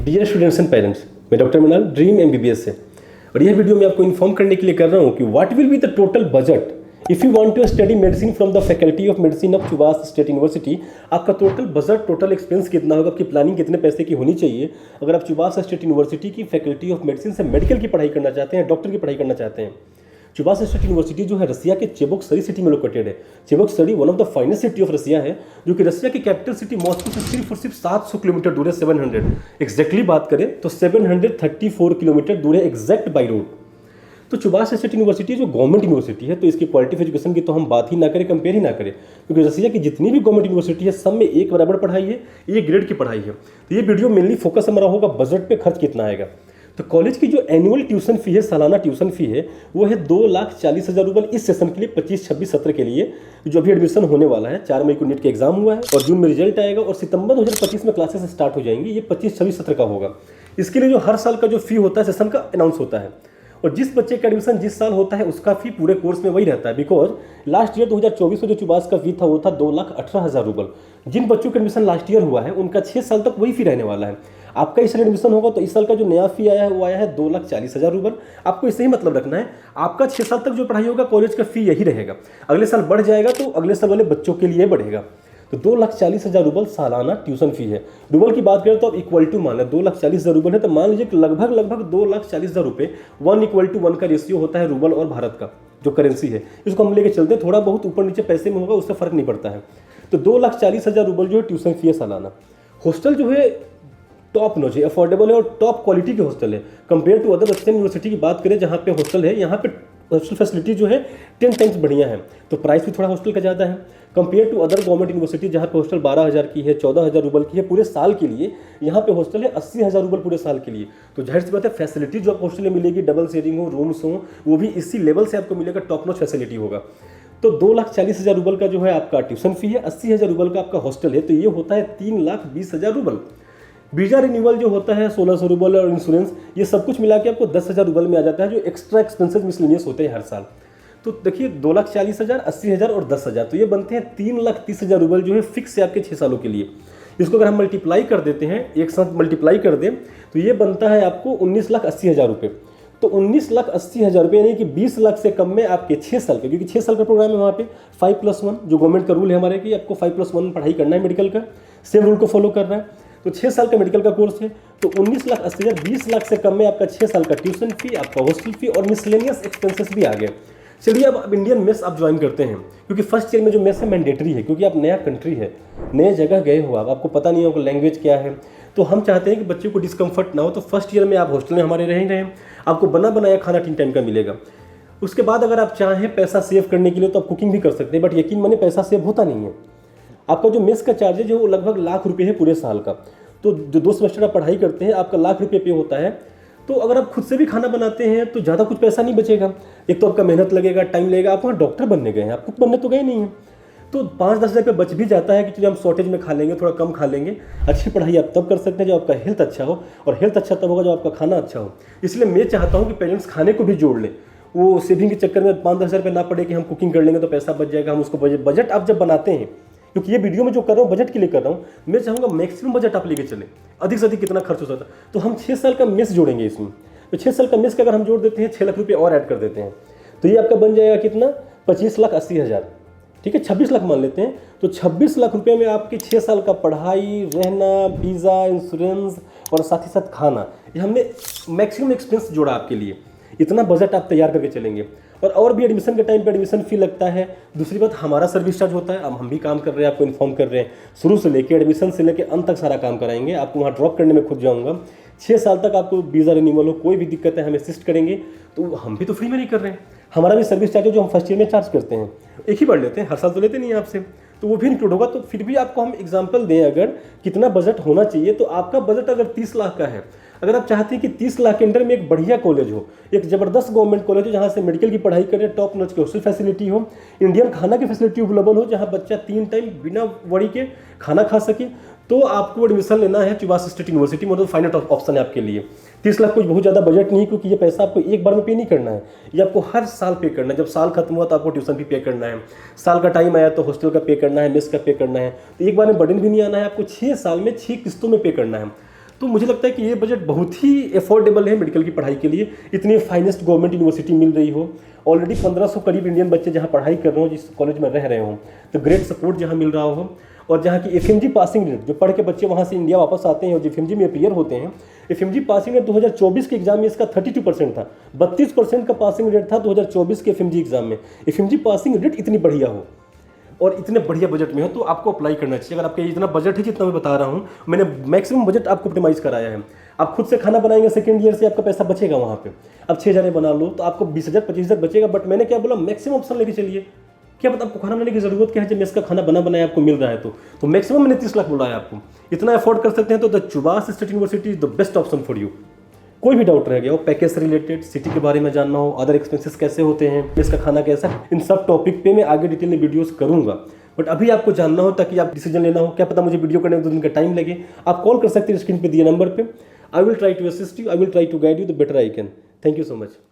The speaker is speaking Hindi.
डियर स्टूडेंट्स एंड पेरेंट्स, मैं डॉक्टर मृणाल ड्रीम एमबीबीएस से, और यह वीडियो मैं आपको इन्फॉर्म करने के लिए कर रहा हूँ कि what will be the total budget if you want to study medicine from the faculty of medicine of Chuvash state university. आपका टोटल बजट, टोटल एक्सपेंस कितना होगा, आपकी प्लानिंग कितने पैसे की होनी चाहिए अगर आप चुवास स्टेट यूनिवर्सिटी की फैकल्टी ऑफ मेडिसिन से मेडिकल की पढ़ाई करना चाहते हैं, डॉक्टर की पढ़ाई करना चाहते हैं। चुवास स्टेट यूनिवर्सिटी जो है रसिया के चेबोक-सरी सिटी में लोकेटेड है। Cheboksary one of the finest city of Russia है, जो कि रसिया की कैपिटल सिटी मॉस्को से सिर्फ और सिर्फ 700 किलोमीटर दूर है। 700 एग्जैक्टली बात करें तो 734 किलोमीटर दूर है एग्जैक्ट बाई रोड। तो चुवास स्टेट यूनिवर्सिटी जो गवर्नमेंट यूनिवर्सिटी है, तो इसकी क्वालिटी ऑफ एजुकेशन की तो हम बात ही ना करें, कंपेयर ही ना करें, क्योंकि रसिया की जितनी भी गवर्नमेंट यूनिवर्सिटी है सब में एक बराबर पढ़ाई है, एक ग्रेड की पढ़ाई है। तो ये वीडियो मेनली फोकस हमारा होगा बजट पे खर्च कितना आएगा। तो कॉलेज की जो एनुअल ट्यूशन फी है, सालाना ट्यूशन फी है, वो है 2,40,000 रुपये इस सेशन के लिए, 25-26 सत्र के लिए, जो अभी एडमिशन होने वाला है। 4 मई को नीट का एग्जाम हुआ है और जून में रिजल्ट आएगा और सितंबर 2025 में क्लासेस स्टार्ट हो जाएंगी। ये 25-26 सत्र का होगा। इसके लिए जो हर साल का जो फी होता है सेशन का अनाउंस होता है, और जिस बच्चे का एडमिशन जिस साल होता है उसका फी पूरे कोर्स में वही रहता है। बिकॉज लास्ट ईयर 2024 में जो चुवास का फी था वो था 2,18,000 रुपये। जिन बच्चों का एडमिशन लास्ट ईयर हुआ है उनका 6 साल तक वही फी रहने वाला है। आपका इस साल एडमिशन होगा तो इस साल का जो नया फी आया है वो आया है 2,40,000 रुपये। आपको इससे ही मतलब रखना है, आपका 6 साल तक जो पढ़ाई होगा कॉलेज का फी यही रहेगा। अगले साल बढ़ जाएगा तो अगले साल वाले बच्चों के लिए बढ़ेगा। तो 2,40,000 रुपये सालाना ट्यूशन फी है। रूबल की बात करें तो अब इक्वल टू मान लें 2,40,000 रुपये है, तो मान लीजिए कि लगभग 2,40,000 रुपये 1:1 का रेशियो होता है रूबल और भारत का जो करेंसी है। इसको हम लेके चलते हैं, थोड़ा बहुत ऊपर नीचे पैसे में होगा, उससे फर्क नहीं पड़ता है। तो 2,40,000 रुपये जो है ट्यूशन फी है सालाना। हॉस्टल जो है टॉप नॉच है, अफोर्डेबल है और टॉप क्वालिटी के हॉस्टल है। Compare to other Russian university की बात करें जहाँ पे हॉस्टल है, यहाँ पे हॉस्टल फैसिलिटी जो है 10 टाइम्स बढ़िया है। तो प्राइस भी थोड़ा हॉस्टल का ज़्यादा है compare to other government university जहाँ पे हॉस्टल 12,000 की है, 14,000 रुपये की है पूरे साल के लिए। यहाँ पे हॉस्टल है 80,000 रुपये पूरे साल के लिए। तो जाहिर सी बात है फैसिलिटी जो आपको हॉस्टल में मिलेगी, डबल शेयरिंग हो, रूम्स हो, वो भी इसी लेवल से आपको मिलेगा, टॉप नॉच फैसिलिटी होगा। तो 2,40,000 रुपये का जो है आपका ट्यूशन फी है, 80,000 रुपये का आपका हॉस्टल है, तो ये होता है 3,20,000 रुपये। वीज़ा रिन्यूअल जो होता है 1,600 रुपये और इंश्योरेंस, ये सब कुछ मिला के आपको 10,000 रुपये में आ जाता है, जो एक्स्ट्रा एक्सपेंसेस मिसलेनियस होते हैं हर साल। तो देखिए 2,40,000, 80,000 और 10,000, तो ये बनते हैं 3,30,000 रुपये जो है फिक्स है आपके 6 सालों के लिए। इसको अगर हम मल्टीप्लाई कर देते हैं, एक साथ मल्टीप्लाई कर दें, तो ये बनता है आपको 19,80,000 रुपये। तो 19,80,000 रुपये यानी कि 20 लाख से कम में आपके 6 साल के, क्योंकि 6 साल का प्रोग्राम है वहाँ पे 5+1 जो गवर्नमेंट का रूल है हमारे कि आपको 5+1 पढ़ाई करना है मेडिकल का, सेम रूल को फॉलो करना है। तो 6 साल का मेडिकल का कोर्स है, तो 19,80,000, 20 लाख से कम में आपका 6 साल का ट्यूशन फी, आपका हॉस्टल फी और मिसलेनियस एक्सपेंसेस भी आ गए। चलिए अब इंडियन मेस आप ज्वाइन करते हैं, क्योंकि फर्स्ट ईयर में जो मेस है मैंडेटरी है, क्योंकि आप नया कंट्री है, नए जगह गए हो, आपको पता नहीं होगा लैंग्वेज क्या है। तो हम चाहते हैं कि बच्चे को डिस्कम्फर्ट ना हो, तो फर्स्ट ईयर में आप हॉस्टल में हमारे रहेंगे, आपको बना बनाया खाना 3 टाइम का मिलेगा। उसके बाद अगर आप चाहें पैसा सेव करने के लिए तो आप कुकिंग भी कर सकते हैं, बट यकीन मानिए पैसा सेव होता नहीं है। आपका जो मेस का चार्ज है जो लगभग ₹1,00,000 है पूरे साल का। तो जो 2 सेमेस्टर आप पढ़ाई करते हैं आपका ₹1,00,000 पे होता है। तो अगर आप खुद से भी खाना बनाते हैं तो ज़्यादा कुछ पैसा नहीं बचेगा। एक तो आपका मेहनत लगेगा, टाइम लगेगा, आप वहाँ डॉक्टर बनने गए हैं, आप कुक बनने तो गए नहीं हैं। तो 5-10 हज़ार रुपये बच भी जाता है कि चलिए हम शॉर्टेज में खा लेंगे, थोड़ा कम खा लेंगे। अच्छी पढ़ाई आप तब कर सकते हैं जब आपका हेल्थ अच्छा हो, और हेल्थ अच्छा तब होगा जब आपका खाना अच्छा हो। इसलिए मैं चाहता हूँ कि पेरेंट्स खाने को भी जोड़ लें। वो सेविंग के चक्कर में 5-10 हज़ार रुपये ना पड़े कि हम कुकिंग कर लेंगे तो पैसा बच जाएगा, हम उसको बजट आप जब बनाते हैं, क्योंकि ये वीडियो में जो कर रहा हूँ बजट के लिए कर रहा हूँ, मैं चाहूँगा मैक्सिमम बजट आप लेके चलें, अधिक से अधिक कितना खर्च हो सकता है। तो हम 6 साल का मेस जोड़ेंगे इसमें। तो 6 साल का मेस का अगर हम जोड़ देते हैं 6 लाख रुपये और ऐड कर देते हैं, तो ये आपका बन जाएगा कितना, 25,80,000, ठीक है, 26 लाख मान लेते हैं। तो 26 लाख रुपये में आपके 6 साल का पढ़ाई, रहना, वीज़ा, इंश्योरेंस और साथ ही साथ खाना, ये हमने मैक्सिमम एक्सपेंस जोड़ा आपके लिए। इतना बजट आप तैयार करके चलेंगे। और भी एडमिशन के टाइम पे एडमिशन फ़ी लगता है। दूसरी बात हमारा सर्विस चार्ज होता है। अब हम भी काम कर रहे हैं, आपको इन्फॉर्म कर रहे हैं, शुरू से लेके एडमिशन से लेके अंत तक सारा काम कराएंगे। आपको वहाँ ड्रॉप करने में खुद जाऊँगा। 6 साल तक आपको वीज़ा रिन्यूअल हो, कोई भी दिक्कत है हम असिस्ट करेंगे। तो हम भी तो फ्री में नहीं कर रहे हैं, हमारा भी सर्विस चार्ज है जो हम फर्स्ट ईयर में चार्ज करते हैं, एक ही बार लेते हैं, हर साल तो लेते नहीं हैं आपसे, तो वो भी इंक्लूड होगा। तो फिर भी आपको हम एग्जांपल दें अगर कितना बजट होना चाहिए, तो आपका बजट अगर 30 लाख का है, अगर आप चाहते हैं कि 30 लाख के अंदर में एक बढ़िया कॉलेज हो, एक ज़बरदस्त गवर्नमेंट कॉलेज हो जहाँ से मेडिकल की पढ़ाई करें, टॉप नॉच की हॉस्टल फैसिलिटी हो, इंडियन खाना की फैसिलिटी अवेलेबल हो, जहाँ बच्चा 3 टाइम बिना वरी के खाना खा सके, तो आपको एडमिशन लेना है चुवास स्टेट यूनिवर्सिटी में। तो फाइनल ऑप्शन है आपके लिए। 30 लाख कुछ बहुत ज़्यादा बजट नहीं है, क्योंकि ये पैसा आपको एक बार में पे नहीं करना है, ये आपको हर साल पे करना है। जब साल खत्म हुआ तो आपको ट्यूशन भी पे करना है, साल का टाइम आया तो हॉस्टल का पे करना है, मेस का पे करना है। तो एक बार में बर्डन भी नहीं आना है, आपको 6 साल में 6 किस्तों में पे करना है। तो मुझे लगता है कि ये बजट बहुत ही अफोर्डेबल है मेडिकल की पढ़ाई के लिए। इतनी फाइनेस्ट गवर्नमेंट यूनिवर्सिटी मिल रही हो, ऑलरेडी 1500 करीब इंडियन बच्चे जहाँ पढ़ाई कर रहे हो, जिस कॉलेज में रह रहे हो, तो ग्रेट सपोर्ट जहाँ मिल रहा हो, और जहाँ की एफएमजी पासिंग रेट, जो पढ़ के बच्चे वहाँ से इंडिया वापस आते हैं और जो एफएमजी में अपीयर होते हैं, एफएमजी पासिंग रेट 2024 के एग्जाम में इसका 32% था। 32% का पासिंग रेट था 2024 के एफएमजी एग्जाम में। एफएमजी पासिंग रेट इतनी बढ़िया हो और इतने बढ़िया बजट में हो तो आपको अप्लाई करना चाहिए। अगर आपका इतना बजट है जितना मैं बता रहा हूँ, मैंने मैक्सिमम बजट आपको ऑप्टिमाइज कराया है। आप खुद से खाना बनाएंगे सेकंड ईयर से, आपका पैसा बचेगा वहाँ पे। अब 6 जने बना लो तो आपको 20,000 25,000 बचेगा। बट मैंने क्या बोला, मैक्सिमम ऑप्शन लेके चलिए। क्या पता आपको खाना बनाने की जरूरत क्या है, जब इसका खाना बना बनाया आपको मिल रहा है तो मैक्सिमम मैंने 30 लाख बोला है आपको। इतना अफोर्ड कर सकते हैं तो द चुबास state university is the best option for you. कोई भी डाउट रह गया हो, पैकेज से रिलेटेड, सिटी के बारे में जानना हो, अदर एक्सपेंसेस कैसे होते हैं, इसका खाना कैसा, इन सब टॉपिक पे मैं आगे डिटेल में वीडियोस करूंगा। बट अभी आपको जानना हो ताकि आप डिसीजन लेना हो, क्या पता मुझे वीडियो करने में 2 दिन का टाइम लगे, आप कॉल कर सकते हैं स्क्रीन पे दिए नंबर पे। I will try to assist you, I will try to guide you the better I can. Thank you so much.